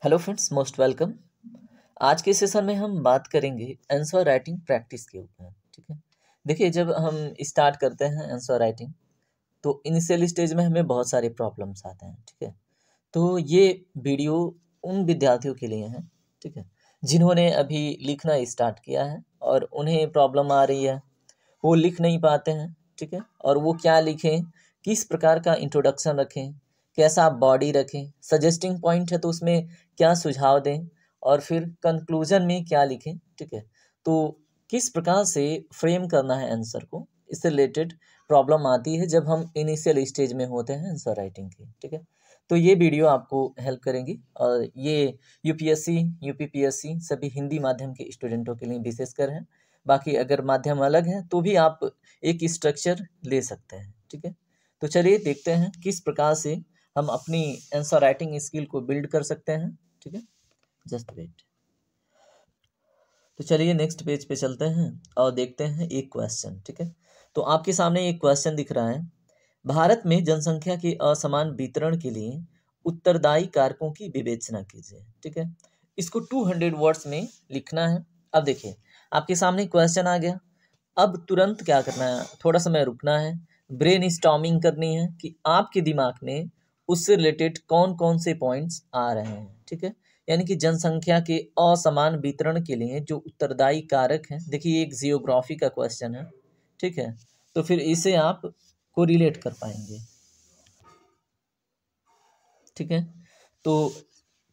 Hello friends, most welcome. आज के session में हम बात करेंगे आंसर राइटिंग प्रैक्टिस के ऊपर। ठीक है, देखिए जब हम स्टार्ट करते हैं आंसर राइटिंग तो इनिशियल स्टेज में हमें बहुत सारे प्रॉब्लम्स आते हैं। ठीक है, तो ये वीडियो उन विद्यार्थियों के लिए है, ठीक है, जिन्होंने अभी लिखना स्टार्ट किया है और उन्हें प्रॉब्लम आ रही है, वो लिख नहीं पाते हैं। ठीक है, और वो क्या लिखें, किस प्रकार का इंट्रोडक्शन रखें, कैसा आप बॉडी रखें, सजेस्टिंग पॉइंट है तो उसमें क्या सुझाव दें, और फिर कंक्लूजन में क्या लिखें। ठीक है, तो किस प्रकार से फ्रेम करना है आंसर को, इससे रिलेटेड प्रॉब्लम आती है जब हम इनिशियल स्टेज में होते हैं आंसर राइटिंग की। ठीक है, तो ये वीडियो आपको हेल्प करेंगी और ये यूपीएससी, यूपीपीएससी सभी हिंदी माध्यम के स्टूडेंटों के लिए विशेषकर है। बाकी अगर माध्यम अलग है तो भी आप एक स्ट्रक्चर ले सकते हैं। ठीक है, तो चलिए देखते हैं किस प्रकार से हम अपनी आंसर राइटिंग स्किल को बिल्ड कर सकते हैं। ठीक है, जस्ट वेट। तो चलिए नेक्स्ट पेज पे चलते हैं और देखते हैं एक क्वेश्चन। ठीक है, तो आपके सामने एक क्वेश्चन दिख रहा है, भारत में जनसंख्या के असमान वितरण के लिए उत्तरदायी कारकों की विवेचना कीजिए। ठीक है, इसको 200 वर्ड्स में लिखना है। अब देखिए आपके सामने क्वेश्चन आ गया, अब तुरंत क्या करना है, थोड़ा समय रुकना है, ब्रेन स्टॉर्मिंग करनी है कि आपके दिमाग में उससे रिलेटेड कौन कौन से पॉइंट्स आ रहे हैं। ठीक है, यानी कि जनसंख्या के असमान वितरण के लिए जो उत्तरदायी कारक हैं, देखिए एक जियोग्राफी का क्वेश्चन है। ठीक है, तो फिर इसे आप को रिलेट कर पाएंगे। ठीक है, तो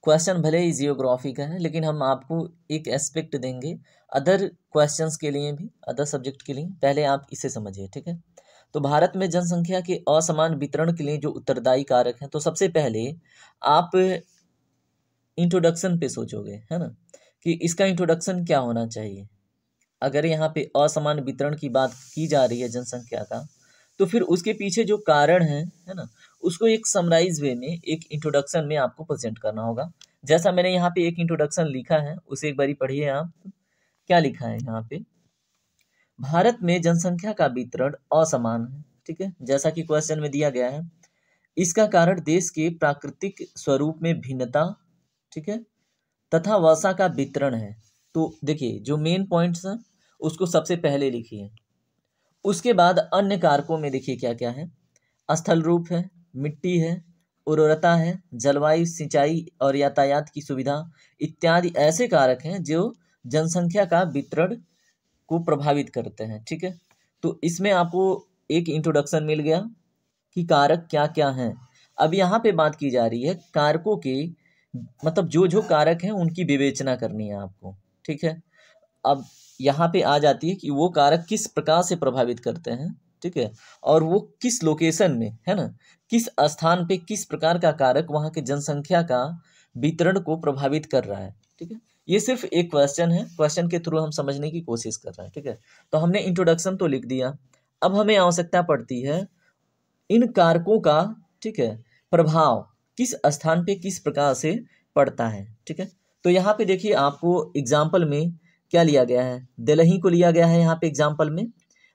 क्वेश्चन भले ही जियोग्राफी का है लेकिन हम आपको एक एस्पेक्ट देंगे अदर क्वेश्चंस के लिए भी, अदर सब्जेक्ट के लिए। पहले आप इसे समझिए। ठीक है, तो भारत में जनसंख्या के असमान वितरण के लिए जो उत्तरदायी कारक हैं, तो सबसे पहले आप इंट्रोडक्शन पे सोचोगे, है ना, कि इसका इंट्रोडक्शन क्या होना चाहिए। अगर यहाँ पे असमान वितरण की बात की जा रही है जनसंख्या का, तो फिर उसके पीछे जो कारण है ना, उसको एक समराइज वे में एक इंट्रोडक्शन में आपको प्रेजेंट करना होगा। जैसा मैंने यहाँ पे एक इंट्रोडक्शन लिखा है उसे एक बारी पढ़िए आप। क्या लिखा है यहाँ पे, भारत में जनसंख्या का वितरण असमान है। ठीक है, जैसा कि क्वेश्चन में दिया गया है, इसका कारण देश के प्राकृतिक स्वरूप में भिन्नता, ठीक है, तथा वर्षा का वितरण है। तो देखिए जो मेन पॉइंट्स हैं उसको सबसे पहले लिखिए। उसके बाद अन्य कारकों में देखिए क्या क्या है, स्थल रूप है, मिट्टी है, उर्वरता है, जलवायु, सिंचाई और यातायात की सुविधा इत्यादि ऐसे कारक हैं जो जनसंख्या का वितरण को प्रभावित करते हैं। ठीक है, तो इसमें आपको एक इंट्रोडक्शन मिल गया कि कारक क्या क्या हैं। अब यहाँ पे बात की जा रही है कारकों के, मतलब जो जो कारक हैं उनकी विवेचना करनी है आपको। ठीक है, अब यहाँ पे आ जाती है कि वो कारक किस प्रकार से प्रभावित करते हैं। ठीक है, और वो किस लोकेशन में है ना, किस स्थान पे किस प्रकार का कारक वहाँ के जनसंख्या का वितरण को प्रभावित कर रहा है। ठीक है, ये सिर्फ एक क्वेश्चन है, क्वेश्चन के थ्रू हम समझने की कोशिश कर रहे हैं। ठीक है, तो हमने इंट्रोडक्शन तो लिख दिया, अब हमें आवश्यकता पड़ती है इन कारकों का, ठीक है, प्रभाव किस स्थान पे किस प्रकार से पड़ता है। ठीक है, तो यहाँ पे देखिए आपको एग्जाम्पल में क्या लिया गया है, दिल्ली को लिया गया है, यहाँ पे एग्जाम्पल में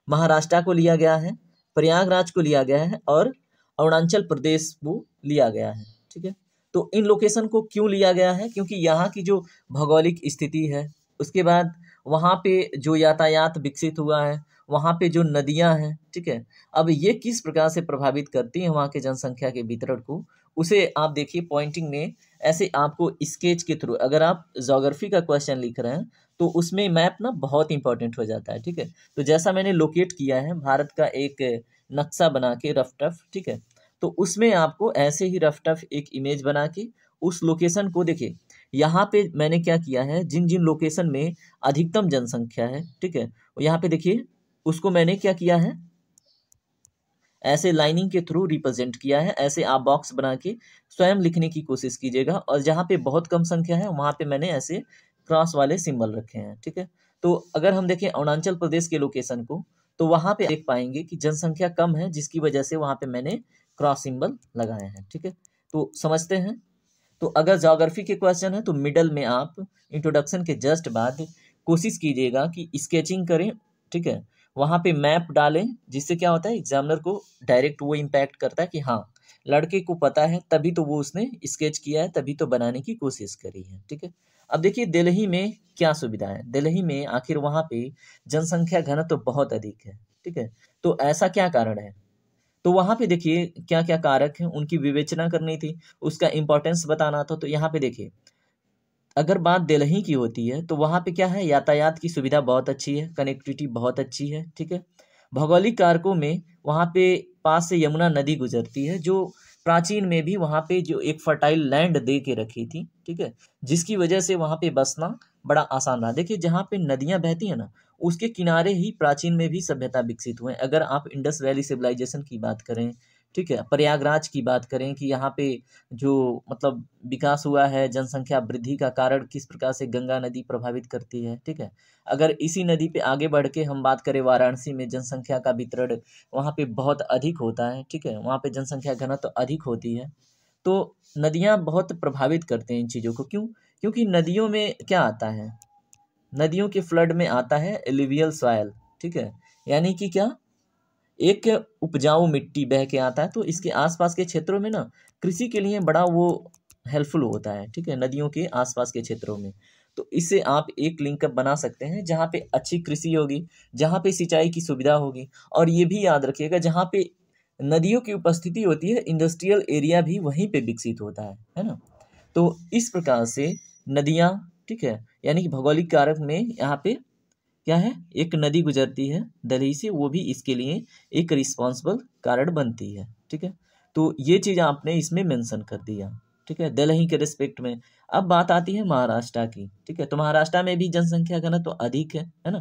महाराष्ट्र को लिया गया है, प्रयागराज को लिया गया है और अरुणाचल प्रदेश को लिया गया है। ठीक है, तो इन लोकेशन को क्यों लिया गया है, क्योंकि यहाँ की जो भौगोलिक स्थिति है, उसके बाद वहाँ पे जो यातायात विकसित हुआ है, वहाँ पे जो नदियाँ हैं, ठीक है, अब ये किस प्रकार से प्रभावित करती हैं वहाँ के जनसंख्या के वितरण को, उसे आप देखिए पॉइंटिंग में ऐसे आपको स्केच के थ्रू। अगर आप ज्योग्राफी का क्वेश्चन लिख रहे हैं तो उसमें मैप ना बहुत इंपॉर्टेंट हो जाता है। ठीक है, तो जैसा मैंने लोकेट किया है भारत का एक नक्शा बना के रफ टफ, ठीक है, तो उसमें आपको ऐसे ही रफ टफ एक इमेज बना के उस लोकेशन को देखिए। यहाँ पे मैंने क्या किया है, जिन जिन लोकेशन में अधिकतम जनसंख्या है, ठीक है, यहाँ पे देखिए उसको मैंने क्या किया है, ऐसे लाइनिंग के थ्रू रिप्रेजेंट किया है। ऐसे आप बॉक्स बना के स्वयं लिखने की कोशिश कीजिएगा, और जहाँ पे बहुत कम संख्या है वहाँ पे मैंने ऐसे क्रॉस वाले सिंबल रखे हैं। ठीक है, तो अगर हम देखें अरुणाचल प्रदेश के लोकेशन को, तो वहाँ पे देख पाएंगे कि जनसंख्या कम है, जिसकी वजह से वहाँ पे मैंने क्रॉस सिंबल लगाए हैं। ठीक है, तो समझते हैं। तो अगर ज्योग्राफी के क्वेश्चन है तो मिडल में आप इंट्रोडक्शन के जस्ट बाद कोशिश कीजिएगा कि स्केचिंग करें। ठीक है, वहाँ पे मैप डालें, जिससे क्या होता है एग्जामिनर को डायरेक्ट वो इम्पैक्ट करता है कि हाँ लड़के को पता है, तभी तो वो उसने स्केच किया है, तभी तो बनाने की कोशिश करी है। ठीक है, अब देखिए दिल्ली में क्या सुविधा है। दिल्ली में आखिर वहाँ पे जनसंख्या घनत्व तो बहुत अधिक है। ठीक है, तो ऐसा क्या कारण है? तो वहाँ पे देखिए क्या क्या कारक हैं, उनकी विवेचना करनी थी, उसका इंपॉर्टेंस बताना था। तो यहाँ पे देखिए अगर बात दिल्ली की होती है तो वहाँ पे क्या है, यातायात की सुविधा बहुत अच्छी है, कनेक्टिविटी बहुत अच्छी है। ठीक है, भौगोलिक कारकों में वहाँ पे पास से यमुना नदी गुजरती है, जो प्राचीन में भी वहाँ पे जो एक फर्टाइल लैंड दे के रखी थी। ठीक है, जिसकी वजह से वहाँ पे बसना बड़ा आसान रहा। देखिए जहाँ पे नदियाँ बहती हैं ना, उसके किनारे ही प्राचीन में भी सभ्यता विकसित हुए। अगर आप इंडस वैली सिविलाइजेशन की बात करें, ठीक है, प्रयागराज की बात करें कि यहाँ पे जो मतलब विकास हुआ है, जनसंख्या वृद्धि का कारण किस प्रकार से गंगा नदी प्रभावित करती है। ठीक है, अगर इसी नदी पे आगे बढ़ के हम बात करें, वाराणसी में जनसंख्या का वितरण वहाँ पे बहुत अधिक होता है। ठीक है, वहाँ पे जनसंख्या घनत्व तो अधिक होती है। तो नदियाँ बहुत प्रभावित करते हैं इन चीज़ों को। क्यों? क्योंकि नदियों में क्या आता है, नदियों के फ्लड में आता है एलुवियल सॉइल। ठीक है, यानी कि क्या, एक उपजाऊ मिट्टी बह के आता है, तो इसके आसपास के क्षेत्रों में ना कृषि के लिए बड़ा वो हेल्पफुल होता है। ठीक है, नदियों के आसपास के क्षेत्रों में। तो इससे आप एक लिंकअप बना सकते हैं, जहाँ पे अच्छी कृषि होगी, जहाँ पे सिंचाई की सुविधा होगी। और ये भी याद रखिएगा, जहाँ पे नदियों की उपस्थिति होती है, इंडस्ट्रियल एरिया भी वहीं पे विकसित होता है ना। तो इस प्रकार से नदियाँ, ठीक है, यानी कि भौगोलिक कारक में यहाँ पे क्या है, एक नदी गुजरती है दिल्ली से, वो भी इसके लिए एक रिस्पॉन्सिबल कारण बनती है। ठीक है, तो ये चीज़ आपने इसमें मेंशन कर दिया। ठीक है, दिल्ली के रिस्पेक्ट में। अब बात आती है महाराष्ट्र की। ठीक है, तो महाराष्ट्र में भी जनसंख्या घनत्व तो अधिक है ना।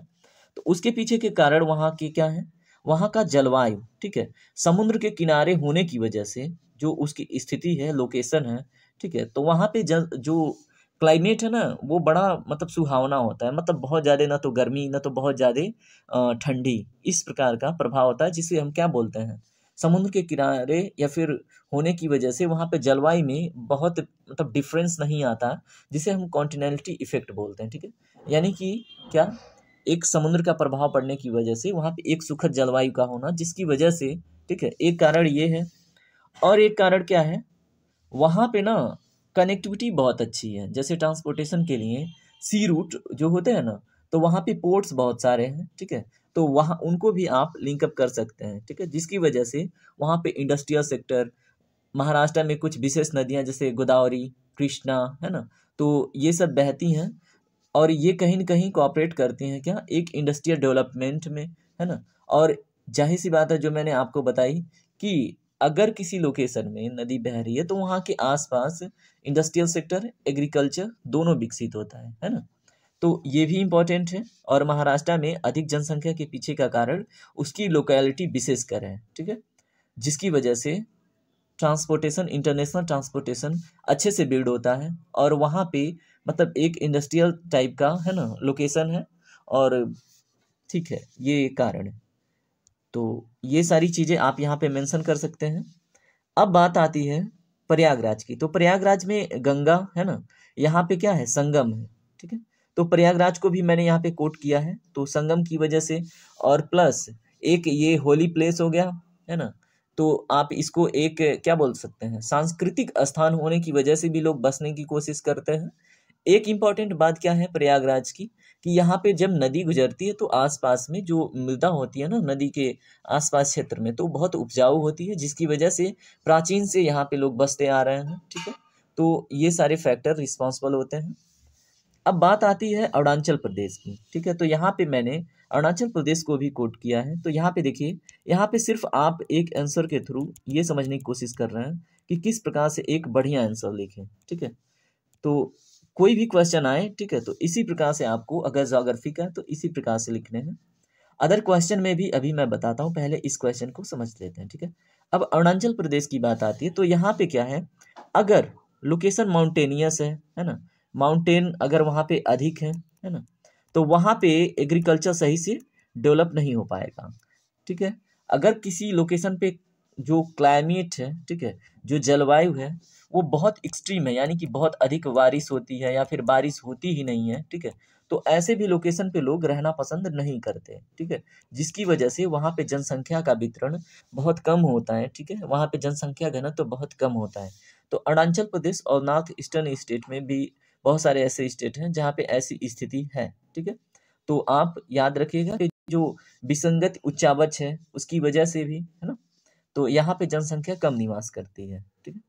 तो उसके पीछे के कारण वहाँ के क्या है, वहाँ का जलवायु। ठीक है, समुद्र के किनारे होने की वजह से जो उसकी स्थिति है, लोकेशन है। ठीक है, तो वहाँ पे जो क्लाइमेट है ना, वो बड़ा मतलब सुहावना होता है। मतलब बहुत ज़्यादा ना तो गर्मी, ना तो बहुत ज़्यादा ठंडी, इस प्रकार का प्रभाव होता है, जिसे हम क्या बोलते हैं, समुद्र के किनारे या फिर होने की वजह से वहाँ पे जलवायु में बहुत मतलब डिफरेंस नहीं आता, जिसे हम कॉन्टिनेंटल इफेक्ट बोलते हैं। ठीक है, यानी कि क्या, एक समुद्र का प्रभाव पड़ने की वजह से वहाँ पे एक सुखद जलवायु का होना, जिसकी वजह से, ठीक है, एक कारण ये है। और एक कारण क्या है, वहाँ पे ना कनेक्टिविटी बहुत अच्छी है। जैसे ट्रांसपोर्टेशन के लिए सी रूट जो होते हैं ना, तो वहाँ पे पोर्ट्स बहुत सारे हैं। ठीक है, तो वहाँ उनको भी आप लिंकअप कर सकते हैं। ठीक है, जिसकी वजह से वहाँ पे इंडस्ट्रियल सेक्टर, महाराष्ट्र में कुछ विशेष नदियाँ जैसे गोदावरी, कृष्णा, है ना, तो ये सब बहती हैं। और ये कहीं न कहीं कोऑपरेट करती हैं क्या, एक इंडस्ट्रियल डेवलपमेंट में, है ना। और ज़ाहिर-सी बात है, जो मैंने आपको बताई कि अगर किसी लोकेशन में नदी बह रही है, तो वहाँ के आस-पास इंडस्ट्रियल सेक्टर, एग्रीकल्चर दोनों विकसित होता है ना। तो ये भी इम्पोर्टेंट है। और महाराष्ट्र में अधिक जनसंख्या के पीछे का कारण उसकी लोकेलिटी विशेषकर है। ठीक है, जिसकी वजह से ट्रांसपोर्टेशन, इंटरनेशनल ट्रांसपोर्टेशन अच्छे से बिल्ड होता है। और वहाँ पे मतलब एक इंडस्ट्रियल टाइप का है ना लोकेशन है। और ठीक है, ये कारण है। तो ये सारी चीज़ें आप यहाँ पे मेंशन कर सकते हैं। अब बात आती है प्रयागराज की। तो प्रयागराज में गंगा है ना, यहाँ पे क्या है, संगम है। ठीक है, तो प्रयागराज को भी मैंने यहाँ पे कोट किया है, तो संगम की वजह से। और प्लस एक ये होली प्लेस हो गया, है ना। तो आप इसको एक क्या बोल सकते हैं, सांस्कृतिक स्थान होने की वजह से भी लोग बसने की कोशिश करते हैं। एक इम्पॉर्टेंट बात क्या है प्रयागराज की, कि यहाँ पे जब नदी गुजरती है, तो आसपास में जो मृदा होती है ना नदी के आसपास क्षेत्र में, तो बहुत उपजाऊ होती है, जिसकी वजह से प्राचीन से यहाँ पे लोग बसते आ रहे हैं। ठीक है, तो ये सारे फैक्टर रिस्पॉन्सिबल होते हैं। अब बात आती है अरुणाचल प्रदेश की। ठीक है, तो यहाँ पे मैंने अरुणाचल प्रदेश को भी कोट किया है। तो यहाँ पे देखिए, यहाँ पे सिर्फ आप एक आंसर के थ्रू ये समझने की कोशिश कर रहे हैं कि किस प्रकार से एक बढ़िया आंसर लिखें। ठीक है, तो कोई भी क्वेश्चन आए, ठीक है, तो इसी प्रकार से आपको, अगर ज्योग्राफी का है तो इसी प्रकार से लिखने हैं। अदर क्वेश्चन में भी अभी मैं बताता हूँ, पहले इस क्वेश्चन को समझ लेते हैं। ठीक है, अब अरुणाचल प्रदेश की बात आती है, तो यहाँ पे क्या है, अगर लोकेशन माउंटेनियस है ना, माउंटेन अगर वहाँ पे अधिक है ना, तो वहाँ पे एग्रीकल्चर सही से डेवलप नहीं हो पाएगा। ठीक है, अगर किसी लोकेशन पे जो क्लाइमेट है, ठीक है, जो जलवायु है वो बहुत एक्सट्रीम है, यानी कि बहुत अधिक बारिश होती है या फिर बारिश होती ही नहीं है, ठीक है। तो ऐसे भी लोकेशन पे लोग रहना पसंद नहीं करते, ठीक है, जिसकी वजह से वहाँ पे जनसंख्या का वितरण बहुत कम होता है, ठीक है, वहाँ पे जनसंख्या घनत्व तो बहुत कम होता है। तो अरुणाचल प्रदेश और नॉर्थ ईस्टर्न स्टेट में भी बहुत सारे ऐसे स्टेट हैं जहाँ पे ऐसी स्थिति है, ठीक है। तो आप याद रखिएगा कि जो विसंगत उच्चावच है उसकी वजह से भी, है ना, तो यहाँ पे जनसंख्या कम निवास करती है, ठीक है।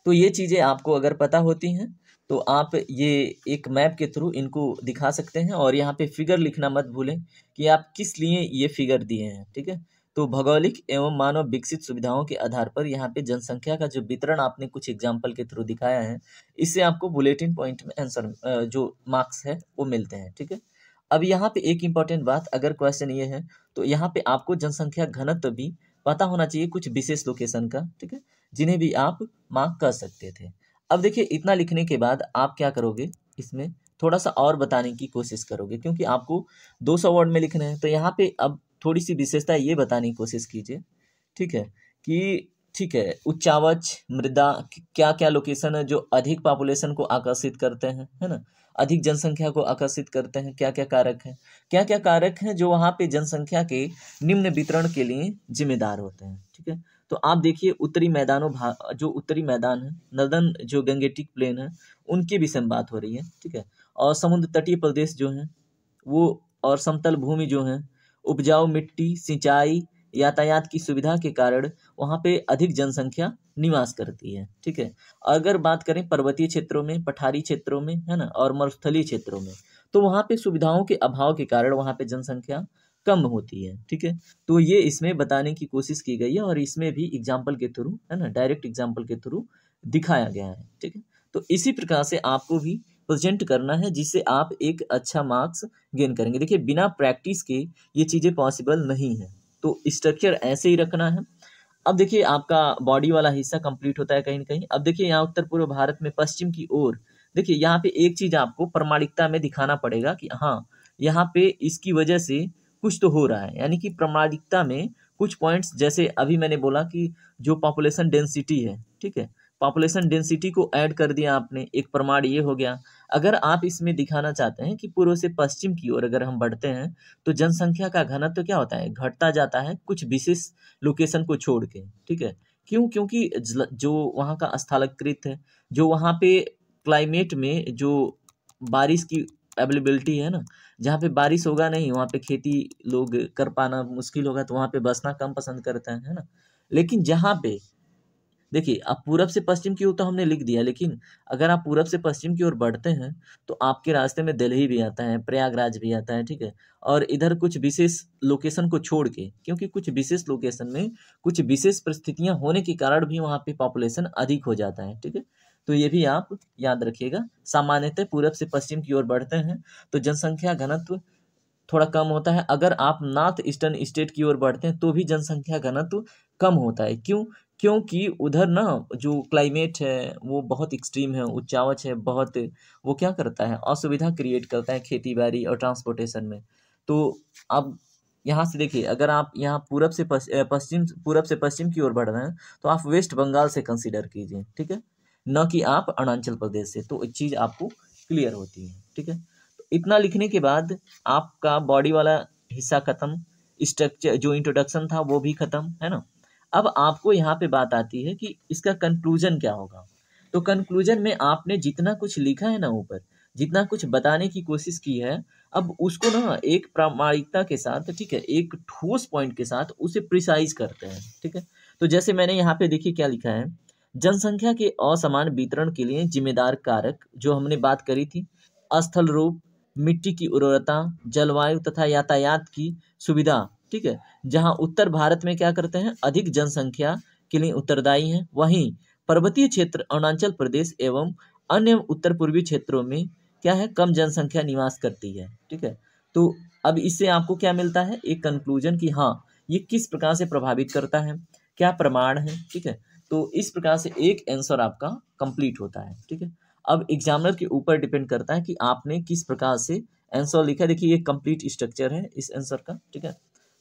तो ये चीज़ें आपको अगर पता होती हैं तो आप ये एक मैप के थ्रू इनको दिखा सकते हैं, और यहाँ पे फिगर लिखना मत भूलें कि आप किस लिए ये फिगर दिए हैं, ठीक है। तो भौगोलिक एवं मानव विकसित सुविधाओं के आधार पर यहाँ पे जनसंख्या का जो वितरण आपने कुछ एग्जाम्पल के थ्रू दिखाया है, इससे आपको बुलेटिन पॉइंट में आंसर जो मार्क्स है वो मिलते हैं, ठीक है। अब यहाँ पे एक इम्पॉर्टेंट बात, अगर क्वेश्चन ये है तो यहाँ पे आपको जनसंख्या घनत्व भी पता होना चाहिए कुछ विशेष लोकेशन का, ठीक है, जिन्हें भी आप मार्क कर सकते थे। अब देखिए इतना लिखने के बाद आप क्या करोगे, इसमें थोड़ा सा और बताने की कोशिश करोगे, क्योंकि आपको 200 वर्ड में लिखना है। तो यहाँ पे अब थोड़ी सी विशेषता ये बताने की कोशिश कीजिए, ठीक है, कि ठीक है, उच्चावच मृदा क्या क्या लोकेशन है जो अधिक पॉपुलेशन को आकर्षित करते हैं, है ना, अधिक जनसंख्या को आकर्षित करते हैं, क्या क्या कारक हैं, क्या क्या कारक हैं जो वहाँ पे जनसंख्या के निम्न वितरण के लिए जिम्मेदार होते हैं, ठीक है। तो आप देखिए उत्तरी मैदानों जो उत्तरी मैदान है, नर्दन जो गंगेटिक प्लेन है, उनके विषय में बात हो रही है, ठीक है, और समुद्र तटीय प्रदेश जो हैं वो, और समतल भूमि जो हैं, उपजाऊ मिट्टी, सिंचाई, यातायात की सुविधा के कारण वहाँ पे अधिक जनसंख्या निवास करती है, ठीक है। अगर बात करें पर्वतीय क्षेत्रों में, पठारी क्षेत्रों में, है ना, और मरुस्थलीय क्षेत्रों में, तो वहाँ पे सुविधाओं के अभाव के कारण वहाँ पे जनसंख्या कम होती है, ठीक है। तो ये इसमें बताने की कोशिश की गई है, और इसमें भी एग्जाम्पल के थ्रू, है ना, डायरेक्ट एग्जाम्पल के थ्रू दिखाया गया है, ठीक है। तो इसी प्रकार से आपको भी प्रेजेंट करना है, जिससे आप एक अच्छा मार्क्स गेन करेंगे। देखिए बिना प्रैक्टिस के ये चीज़ें पॉसिबल नहीं है, तो स्ट्रक्चर ऐसे ही रखना है। अब देखिए आपका बॉडी वाला हिस्सा कंप्लीट होता है कहीं ना कहीं। अब देखिए यहाँ उत्तर पूर्व भारत में पश्चिम की ओर, देखिए यहाँ पे एक चीज आपको प्रमाणिकता में दिखाना पड़ेगा कि हाँ यहाँ पे इसकी वजह से कुछ तो हो रहा है, यानी कि प्रमाणिकता में कुछ पॉइंट्स, जैसे अभी मैंने बोला कि जो पॉपुलेशन डेंसिटी है, ठीक है, पॉपुलेशन डेंसिटी को ऐड कर दिया आपने, एक प्रमाण ये हो गया। अगर आप इसमें दिखाना चाहते हैं कि पूर्व से पश्चिम की ओर अगर हम बढ़ते हैं तो जनसंख्या का घनत्व क्या होता है, घटता जाता है कुछ विशेष लोकेशन को छोड़ के, ठीक है। क्यों? क्योंकि जो वहाँ का स्थलाकृत है, जो वहाँ पे क्लाइमेट में जो बारिश की अवेलेबिलिटी है ना, जहाँ पे बारिश होगा नहीं वहाँ पे खेती लोग कर पाना मुश्किल होगा, तो वहाँ पे बसना कम पसंद करते हैं, है ना। लेकिन जहाँ पे देखिए अब पूरब से पश्चिम की ओर तो हमने लिख दिया, लेकिन अगर आप पूरब से पश्चिम की ओर बढ़ते हैं तो आपके रास्ते में दिल्ली भी आता है, प्रयागराज भी आता है, ठीक है। और इधर कुछ विशेष लोकेशन को छोड़ के, क्योंकि कुछ विशेष लोकेशन में कुछ विशेष परिस्थितियां होने के कारण भी वहाँ पे पॉपुलेशन अधिक हो जाता है, ठीक है। तो ये भी आप याद रखिएगा। सामान्यतः पूरब से पश्चिम की ओर बढ़ते हैं तो जनसंख्या घनत्व थोड़ा कम होता है। अगर आप नॉर्थ ईस्टर्न स्टेट की ओर बढ़ते हैं तो भी जनसंख्या घनत्व कम होता है। क्यों? क्योंकि उधर ना जो क्लाइमेट है वो बहुत एक्सट्रीम है, उच्चावच है बहुत, वो क्या करता है, असुविधा क्रिएट करता है खेती बाड़ी और ट्रांसपोर्टेशन में। तो अब यहाँ से देखिए, अगर आप यहाँ पूरब से पश्चिम की ओर बढ़ रहे हैं तो आप वेस्ट बंगाल से कंसीडर कीजिए, ठीक है, न कि आप अरुणाचल प्रदेश से। तो एक चीज़ आपको क्लियर होती है, ठीक है। तो इतना लिखने के बाद आपका बॉडी वाला हिस्सा खत्म, स्ट्रक्चर जो इंट्रोडक्शन था वो भी खत्म, है ना। अब आपको यहाँ पे बात आती है कि इसका कंक्लूजन क्या होगा। तो कंक्लूजन में आपने जितना कुछ लिखा है ना ऊपर, जितना कुछ बताने की कोशिश की है, अब उसको ना एक प्रामाणिकता के साथ, ठीक है, एक ठोस पॉइंट के साथ उसे प्रिसाइज करते हैं, ठीक है। तो जैसे मैंने यहाँ पे देखिए क्या लिखा है, जनसंख्या के असमान वितरण के लिए जिम्मेदार कारक जो हमने बात करी थी, स्थल रूप, मिट्टी की उर्वरता, जलवायु तथा यातायात की सुविधा, ठीक है। जहाँ उत्तर भारत में क्या करते हैं, अधिक जनसंख्या के लिए उत्तरदायी हैं, वहीं पर्वतीय क्षेत्र अरुणाचल प्रदेश एवं अन्य उत्तर पूर्वी क्षेत्रों में क्या है, कम जनसंख्या निवास करती है, ठीक है। तो अब इससे आपको क्या मिलता है, एक कंक्लूजन कि हाँ ये किस प्रकार से प्रभावित करता है, क्या प्रमाण है, ठीक है। तो इस प्रकार से एक आंसर आपका कंप्लीट होता है, ठीक है। अब एग्जामिनर के ऊपर डिपेंड करता है कि आपने किस प्रकार से आंसर लिखा है। देखिए ये कंप्लीट स्ट्रक्चर है इस आंसर का, ठीक है।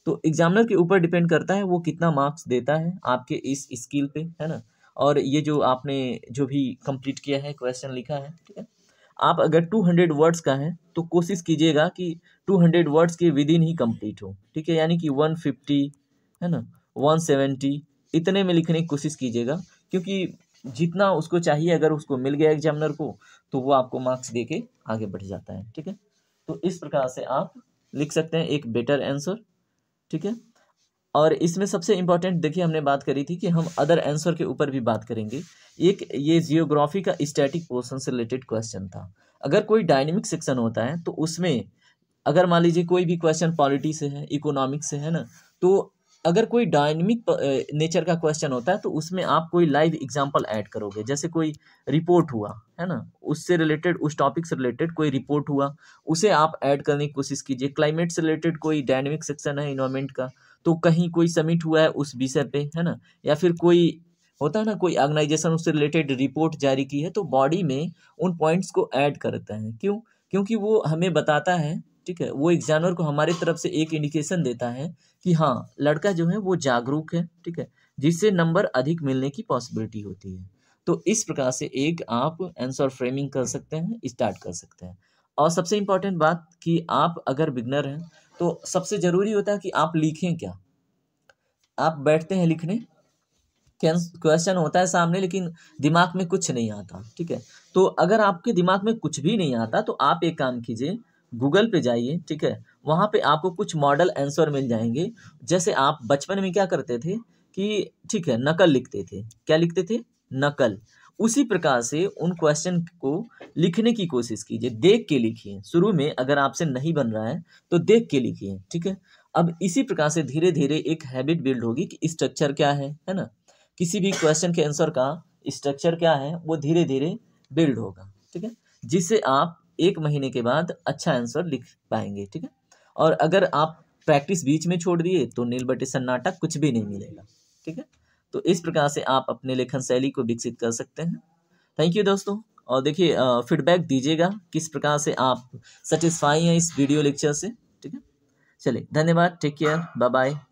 तो एग्जामिनर के ऊपर डिपेंड करता है वो कितना मार्क्स देता है आपके इस स्किल पे, है ना। और ये जो आपने जो भी कंप्लीट किया है, क्वेश्चन लिखा है, ठीक है, आप अगर 200 वर्ड्स का है तो कोशिश कीजिएगा कि 200 वर्ड्स के विद इन ही कंप्लीट हो, ठीक है, यानी कि 150, है ना, 170 इतने में लिखने की कोशिश कीजिएगा, क्योंकि जितना उसको चाहिए अगर उसको मिल गया एग्जामिनर को तो वो आपको मार्क्स दे के आगे बढ़ जाता है, ठीक है। तो इस प्रकार से आप लिख सकते हैं एक बेटर आंसर, ठीक है। और इसमें सबसे इम्पोर्टेंट देखिए, हमने बात करी थी कि हम अदर आंसर के ऊपर भी बात करेंगे। एक ये जियोग्राफी का स्टैटिक पोर्शन से रिलेटेड क्वेश्चन था। अगर कोई डायनेमिक सेक्शन होता है तो उसमें अगर मान लीजिए कोई भी क्वेश्चन पॉलिटी से है, इकोनॉमिक्स से है ना, तो अगर कोई डायनेमिक नेचर का क्वेश्चन होता है तो उसमें आप कोई लाइव एग्जांपल ऐड करोगे, जैसे कोई रिपोर्ट हुआ, है ना, उससे रिलेटेड, उस टॉपिक से रिलेटेड कोई रिपोर्ट हुआ, उसे आप ऐड करने की कोशिश कीजिए। क्लाइमेट से रिलेटेड कोई डायनेमिक सेक्शन है इन्वायरमेंट का, तो कहीं कोई समिट हुआ है उस विषय पे, है ना, या फिर कोई होता है ना, कोई ऑर्गेनाइजेशन उससे रिलेटेड रिपोर्ट जारी की है, तो बॉडी में उन पॉइंट्स को ऐड करता है। क्यों? क्योंकि वो हमें बताता है, ठीक है, वो एग्जामिनर को हमारी तरफ से एक इंडिकेशन देता है कि हाँ लड़का जो है वो जागरूक है, ठीक है, जिससे नंबर अधिक मिलने की पॉसिबिलिटी होती है। तो इस प्रकार से एक आप आंसर फ्रेमिंग कर सकते हैं, स्टार्ट कर सकते हैं। और सबसे इम्पोर्टेंट बात कि आप अगर बिगनर हैं तो सबसे ज़रूरी होता है कि आप लिखें क्या। आप बैठते हैं लिखने, क्वेश्चन होता है सामने लेकिन दिमाग में कुछ नहीं आता, ठीक है। तो अगर आपके दिमाग में कुछ भी नहीं आता तो आप एक काम कीजिए, गूगल पे जाइए, ठीक है, वहाँ पे आपको कुछ मॉडल आंसर मिल जाएंगे। जैसे आप बचपन में क्या करते थे कि ठीक है नकल लिखते थे, क्या लिखते थे? नकल। उसी प्रकार से उन क्वेश्चन को लिखने की कोशिश कीजिए, देख के लिखिए। शुरू में अगर आपसे नहीं बन रहा है तो देख के लिखिए, ठीक है। अब इसी प्रकार से धीरे धीरे एक हैबिट बिल्ड होगी कि स्ट्रक्चर क्या है ना, किसी भी क्वेश्चन के आंसर का स्ट्रक्चर क्या है वो धीरे धीरे बिल्ड होगा, ठीक है, जिससे आप 1 महीने के बाद अच्छा आंसर लिख पाएंगे, ठीक है। और अगर आप प्रैक्टिस बीच में छोड़ दिए तो नील बटे सन्नाटा, कुछ भी नहीं मिलेगा, ठीक है। तो इस प्रकार से आप अपने लेखन शैली को विकसित कर सकते हैं। थैंक यू दोस्तों। और देखिए फीडबैक दीजिएगा किस प्रकार से आप सेटिस्फाई हैं इस वीडियो लेक्चर से, ठीक है। चलिए धन्यवाद, टेक केयर, बाय बाय।